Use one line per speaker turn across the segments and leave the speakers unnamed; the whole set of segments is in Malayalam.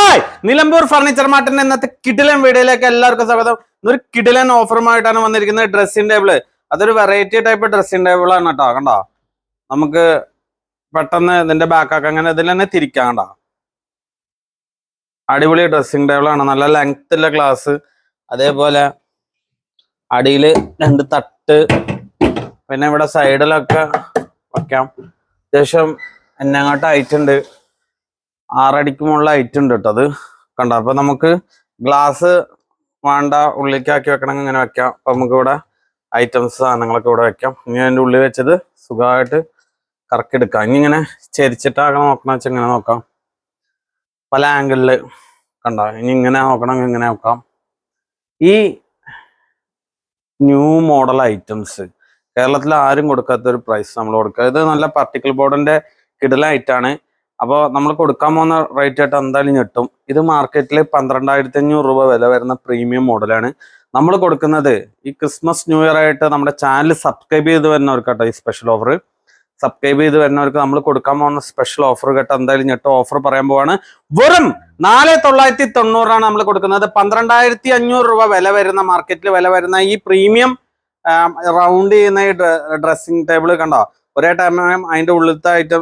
ഹായ്, നിലമ്പൂർ ഫർണിച്ചർ മാർട്ടിന്റെ ഇന്നത്തെ കിടിലൻ വീഡിയോയിലേക്ക് എല്ലാവർക്കും സ്വാഗതം. ഇന്നൊരു കിടിലൻ ഓഫറുമായിട്ടാണ് വന്നിരിക്കുന്നത്. ഡ്രസ്സിംഗ് ടേബിള്, അതൊരു വെറൈറ്റി ടൈപ്പ് ഡ്രസ്സിംഗ് ടേബിൾ ആണ് കേട്ടോ. കണ്ടോ, നമുക്ക് പെട്ടെന്ന് ഇതിന്റെ ബാക്കൊക്കെ അങ്ങനെ ഇതിൽ തന്നെ തിരിക്കാം. കണ്ടോ, അടിപൊളി ഡ്രസ്സിംഗ് ടേബിൾ ആണ്. നല്ല ലെങ്ത് ഉള്ള ഗ്ലാസ്, അതേപോലെ അടിയിൽ 2 തട്ട്, പിന്നെ ഇവിടെ സൈഡിലൊക്കെ വെക്കാം. അത്യാവശ്യം എന്നങ്ങോട്ട് ആയിട്ടുണ്ട്, 6 അടിക്ക് മുകളിൽ ആയിട്ടുണ്ട് കേട്ടോ. അത് കണ്ടോ. അപ്പൊ നമുക്ക് ഗ്ലാസ് വേണ്ട, ഉള്ളിലേക്കാക്കി വെക്കണമെങ്കിൽ ഇങ്ങനെ വെക്കാം. അപ്പൊ നമുക്ക് ഇവിടെ ഐറ്റംസ് സാധനങ്ങളൊക്കെ ഇവിടെ വെക്കാം. ഇനി അതിൻ്റെ ഉള്ളിൽ വെച്ചത് സുഖമായിട്ട് കറക്കിയെടുക്കാം. ഇനി ഇങ്ങനെ ചെരിച്ചിട്ടാകണം നോക്കണം വെച്ചാൽ ഇങ്ങനെ നോക്കാം, പല ആംഗിളില് കണ്ടോ. ഇനി ഇങ്ങനെ നോക്കണമെങ്കിൽ ഇങ്ങനെ നോക്കാം. ഈ ന്യൂ മോഡൽ ഐറ്റംസ് കേരളത്തിൽ ആരും കൊടുക്കാത്തൊരു പ്രൈസ് നമ്മൾ കൊടുക്കുക. ഇത് നല്ല പാർട്ടിക്കിൾ ബോർഡിന്റെ കിടലായിട്ടാണ്. അപ്പോൾ നമ്മൾ കൊടുക്കാൻ പോകുന്ന റേറ്റ് ആയിട്ട് എന്തായാലും ഞെട്ടും. ഇത് മാർക്കറ്റിൽ 12,500 രൂപ വില വരുന്ന പ്രീമിയം മോഡലാണ് നമ്മൾ കൊടുക്കുന്നത്. ഈ ക്രിസ്മസ് ന്യൂ ഇയർ ആയിട്ട് നമ്മുടെ ചാനൽ സബ്സ്ക്രൈബ് ചെയ്ത് വരുന്നവർക്ക് കേട്ടോ ഈ സ്പെഷ്യൽ ഓഫർ. സബ്സ്ക്രൈബ് ചെയ്ത് വരുന്നവർക്ക് നമ്മൾ കൊടുക്കാൻ പോകുന്ന സ്പെഷ്യൽ ഓഫർ കേട്ടോ എന്തായാലും ഞെട്ടും. ഓഫർ പറയാൻ പോവാണ്. വെറും 4,990 നമ്മൾ കൊടുക്കുന്നത്. 12,500 രൂപ വില വരുന്ന, മാർക്കറ്റിൽ വില വരുന്ന ഈ പ്രീമിയം റൗണ്ട് ചെയ്യുന്ന ഈ ഡ്രസ്സിംഗ് ടേബിൾ കണ്ടോ. ഒരേ ടൈം അതിന്റെ ഉള്ളിലത്തെ ഐറ്റം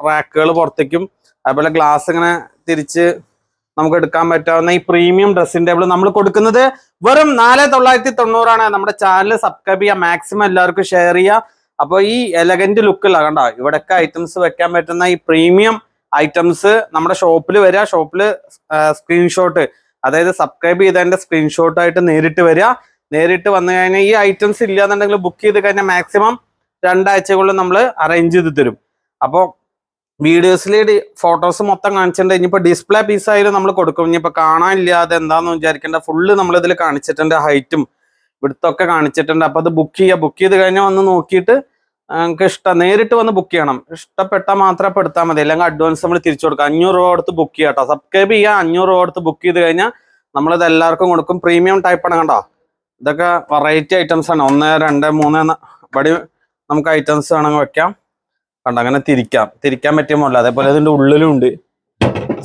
റാക്കുകൾ പുറത്തേക്കും, അതുപോലെ ഗ്ലാസ് ഇങ്ങനെ തിരിച്ച് നമുക്ക് എടുക്കാൻ പറ്റാവുന്ന ഈ പ്രീമിയം ഡ്രസ്സിംഗ് ടേബിൾ നമ്മൾ കൊടുക്കുന്നത് വെറും 4,990 നമ്മുടെ ചാനൽ സബ്സ്ക്രൈബ് ചെയ്യുക, മാക്സിമം എല്ലാവർക്കും ഷെയർ ചെയ്യുക. അപ്പോൾ ഈ എലഗന്റ് ലുക്കില്ല കണ്ടോ, ഇവിടെയൊക്കെ ഐറ്റംസ് വെക്കാൻ പറ്റുന്ന ഈ പ്രീമിയം ഐറ്റംസ് നമ്മുടെ ഷോപ്പിൽ വരിക. ഷോപ്പിൽ സ്ക്രീൻഷോട്ട്, അതായത് സബ്സ്ക്രൈബ് ചെയ്തതിന്റെ സ്ക്രീൻഷോട്ട് ആയിട്ട് നേരിട്ട് വരിക. നേരിട്ട് വന്നു കഴിഞ്ഞാൽ ഈ ഐറ്റംസ് ഇല്ലാന്നുണ്ടെങ്കിൽ ബുക്ക് ചെയ്ത് കഴിഞ്ഞാൽ മാക്സിമം 2 ആഴ്ചകളിൽ നമ്മൾ അറേഞ്ച് ചെയ്ത് തരും. അപ്പോൾ വീഡിയോസിൽ ഫോട്ടോസ് മൊത്തം കാണിച്ചിട്ടുണ്ട്. ഇനിയിപ്പോൾ ഡിസ്പ്ലേ പീസ് ആയാലും നമ്മൾ കൊടുക്കും. ഇനിയിപ്പോൾ കാണാനില്ലാതെ എന്താണെന്ന് വിചാരിക്കേണ്ട, ഫുള്ള് നമ്മളിതിൽ കാണിച്ചിട്ടുണ്ട്. ഹൈറ്റും വിടുത്തൊക്കെ കാണിച്ചിട്ടുണ്ട്. അപ്പോൾ അത് ബുക്ക് ചെയ്യുക. ബുക്ക് ചെയ്ത് കഴിഞ്ഞാൽ വന്ന് നോക്കിയിട്ട് നിങ്ങൾക്ക് നേരിട്ട് വന്ന് ബുക്ക് ചെയ്യണം. ഇഷ്ടപ്പെട്ടാൽ മാത്രം ഇപ്പോൾ എടുത്താൽ മതി, അല്ലെങ്കിൽ അഡ്വാൻസ് നമ്മൾ തിരിച്ചു കൊടുക്കുക. 500 രൂപ കൊടുത്ത് ബുക്ക് ചെയ്യാം കേട്ടോ. സബ്സ്ക്രൈബ് ചെയ്യുക, 500 രൂപ കൊടുത്ത് ബുക്ക് ചെയ്ത് കഴിഞ്ഞാൽ നമ്മളിത് എല്ലാവർക്കും കൊടുക്കും. പ്രീമിയം ടൈപ്പാണ് കണ്ടോ. ഇതൊക്കെ വെറൈറ്റി ഐറ്റംസ് ആണ്. 1, 2, 3 പടി നമുക്ക് ഐറ്റംസ് വേണമെങ്കിൽ വെക്കാം. കണ്ടോ, അങ്ങനെ തിരിക്കാൻ പറ്റിയ മോഡൽ. അതേപോലെ ഇതിന്റെ ഉള്ളിലുണ്ട്,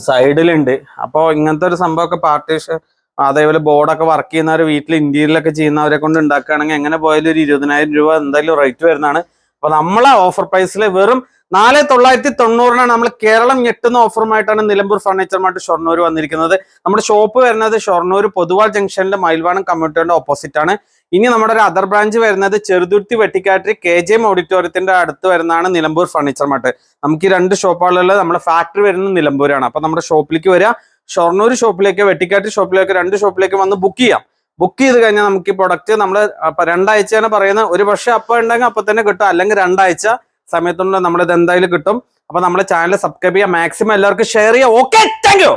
സൈഡിലുണ്ട്. അപ്പോൾ ഇങ്ങനത്തെ ഒരു സംഭവമൊക്കെ പാർട്ടീഷൻ, അതേപോലെ ബോർഡൊക്കെ വർക്ക് ചെയ്യുന്നവർ, വീട്ടിൽ ഇന്റീരിയലൊക്കെ ചെയ്യുന്നവരെ കൊണ്ട് ഉണ്ടാക്കുകയാണെങ്കിൽ എങ്ങനെ പോയാലും ഒരു 20,000 രൂപ എന്തായാലും റേറ്റ് വരുന്നതാണ്. അപ്പൊ നമ്മളെ ഓഫർ പ്രൈസിൽ വെറും 4,990 നമ്മൾ കേരളം ഞെട്ടുന്ന ഓഫറുമായിട്ടാണ് നിലമ്പൂർ ഫർണിച്ചർ മാർട്ട് ഷൊർണൂർ വന്നിരിക്കുന്നത്. നമ്മുടെ ഷോപ്പ് വരുന്നത് ഷൊർണൂർ പൊതുവാൾ ജംഗ്ഷനിലെ മയിൽവാണം കമ്മ്യൂണിറ്റിയുടെ ഓപ്പോസിറ്റ് ആണ്. ഇനി നമ്മുടെ ഒരു അതർ ബ്രാഞ്ച് വരുന്നത് ചെറുതുരുത്തി വെട്ടിക്കാട്ടിരി KJM ഓഡിറ്റോറിയത്തിന്റെ അടുത്ത് വരുന്നതാണ് നിലമ്പൂർ ഫർണിച്ചർ മാർട്ട്. നമുക്ക് ഈ 2 ഷോപ്പുകളിലുള്ള നമ്മുടെ ഫാക്ടറി വരുന്നത് നിലമ്പൂരാണ്. അപ്പൊ നമ്മുടെ ഷോപ്പിലേക്ക് വരിക. ഷൊർണൂർ ഷോപ്പിലേക്ക്, വെട്ടിക്കാട്ടിരി ഷോപ്പിലേക്ക്, 2 ഷോപ്പിലേക്ക് വന്ന് ബുക്ക് ചെയ്യാം. ബുക്ക് ചെയ്ത് കഴിഞ്ഞാൽ നമുക്ക് ഈ പ്രൊഡക്റ്റ് നമ്മൾ 2 ആഴ്ചയാണ് പറയുന്നത്. ഒരു പക്ഷേ അപ്പം ഉണ്ടെങ്കിൽ അപ്പം തന്നെ കിട്ടും, അല്ലെങ്കിൽ 2 ആഴ്ച സമയത്തുള്ള നമ്മളിത് എന്തായാലും കിട്ടും. അപ്പൊ നമ്മുടെ ചാനൽ സബ്സ്ക്രൈബ് ചെയ്യുക, മാക്സിമം എല്ലാവർക്കും ഷെയർ ചെയ്യുക. Okay, thank you.